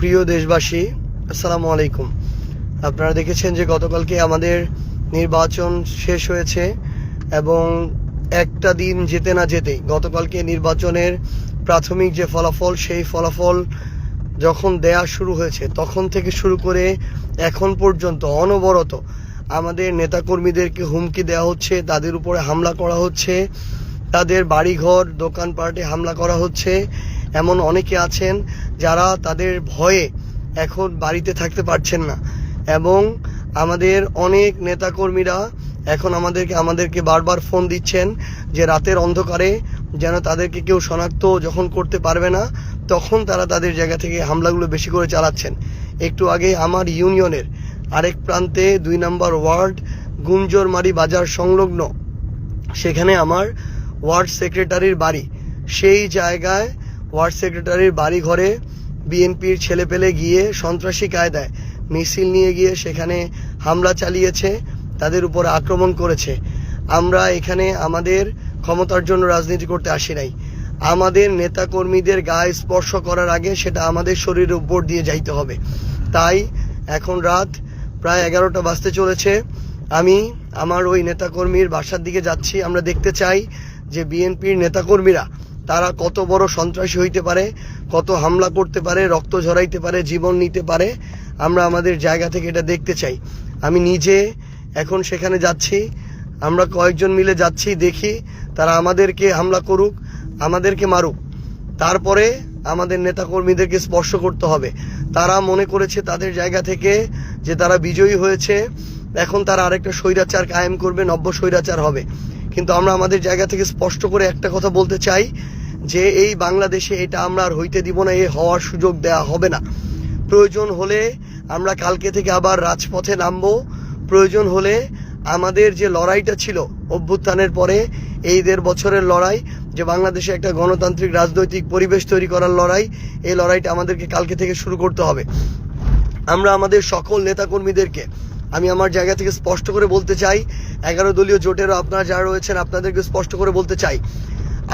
প্রিয় দেশবাসী, আসসালামু আলাইকুম। আপনারা দেখেছেন যে গতকালকে আমাদের নির্বাচন শেষ হয়েছে এবং একটা দিন যেতে না যেতেই গতকালকে নির্বাচনের প্রাথমিক যে ফলাফল, সেই ফলাফল যখন দেয়া শুরু হয়েছে তখন থেকে শুরু করে এখন পর্যন্ত অনবরত আমাদের নেতাকর্মীদেরকে হুমকি দেওয়া হচ্ছে, তাদের উপরে হামলা করা হচ্ছে, তাদের বাড়িঘর দোকানপাটে হামলা করা হচ্ছে। এমন অনেকে আছেন যারা তাদের ভয়ে এখন বাড়িতে থাকতে পারছেন না এবং আমাদের অনেক নেতাকর্মীরা এখন আমাদেরকে বারবার ফোন দিচ্ছেন যে রাতের অন্ধকারে যেন তাদেরকে কেউ শনাক্ত যখন করতে পারবে না তখন তারা তাদের জায়গা থেকে হামলাগুলো বেশি করে চালাচ্ছেন। একটু আগে আমার ইউনিয়নের আরেক প্রান্তে 2 নম্বর ওয়ার্ড গুঞ্জরমারি বাজার সংলগ্ন, সেখানে আমার ওয়ার্ড সেক্রেটারির বাড়ি, সেই জায়গায় ওয়ার্ড সেক্রেটারির বাড়ি ঘরে বিএনপির ছেলেপেলে গিয়ে সন্ত্রাসী কায়দায় মিছিল নিয়ে গিয়ে সেখানে হামলা চালিয়েছে, তাদের উপরে আক্রমণ করেছে। আমরা এখানে আমাদের ক্ষমতার জন্য রাজনীতি করতে আসি নাই। আমাদের নেতাকর্মীদের গায়ে স্পর্শ করার আগে সেটা আমাদের শরীরের উপর দিয়ে যাইতে হবে। তাই এখন রাত প্রায় 11টা বাজতে চলেছে। আমি আমার ওই নেতাকর্মীর বাসার দিকে যাচ্ছি। আমরা দেখতে চাই যে বিএনপির নেতাকর্মীরা তারা কত বড় সন্ত্রাসী হইতে পারে, কত হামলা করতে পারে, রক্ত ঝরাইতে পারে, জীবন নিতে পারে। আমরা আমাদের জায়গা থেকে এটা দেখতে চাই। আমি নিজে এখন সেখানে যাচ্ছি, আমরা কয়েকজন মিলে যাচ্ছি, দেখি তারা আমাদেরকে হামলা করুক, আমাদেরকে মারুক, তারপরে আমাদের নেতাকর্মীদেরকে স্পর্শ করতে হবে। তারা মনে করেছে তাদের জায়গা থেকে যে তারা বিজয়ী হয়েছে, এখন তারা আরেকটা স্বৈরাচার কায়েম করবে, নব্য স্বৈরাচার হবে। কিন্তু আমরা আমাদের জায়গা থেকে স্পষ্ট করে একটা কথা বলতে চাই যে এই বাংলাদেশে এটা আমরা আর হইতে দিব না, হওয়ার সুযোগ দেয়া হবে না। প্রয়োজন হলে আমরা কালকে থেকে আবার রাজপথে নামবো। প্রয়োজন হলে আমাদের যে লড়াইটা ছিল অভ্যুত্থানের পরে, এই 1.5 বছরের লড়াই, যে বাংলাদেশে একটা গণতান্ত্রিক রাজনৈতিক পরিবেশ তৈরি করার লড়াই, এই লড়াইটা আমাদেরকে কালকে থেকে শুরু করতে হবে। আমরা আমাদের সকল নেতাকর্মীদেরকে আমি আমার জায়গা থেকে স্পষ্ট করে বলতে চাই, 11 দলীয় জোটেরও আপনারা যারা রয়েছেন আপনাদেরকে স্পষ্ট করে বলতে চাই,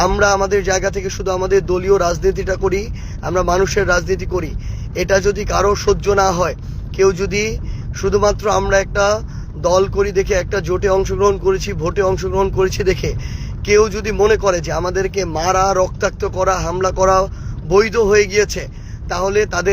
আমরা আমাদের জায়গা থেকে শুধু আমাদের দলীয় রাজনীতিটা করি, আমরা মানুষের রাজনীতি করি। এটা যদি কারো সহ্য না হয়, কেউ যদি শুধুমাত্র আমরা একটা দল করি দেখে, একটা জোটে অংশগ্রহণ করেছি, ভোটে অংশগ্রহণ করেছি দেখে কেউ যদি মনে করে যে আমাদেরকে মারা, রক্তাক্ত করা, হামলা করা বৈধ হয়ে গিয়েছে, তাহলে তাদের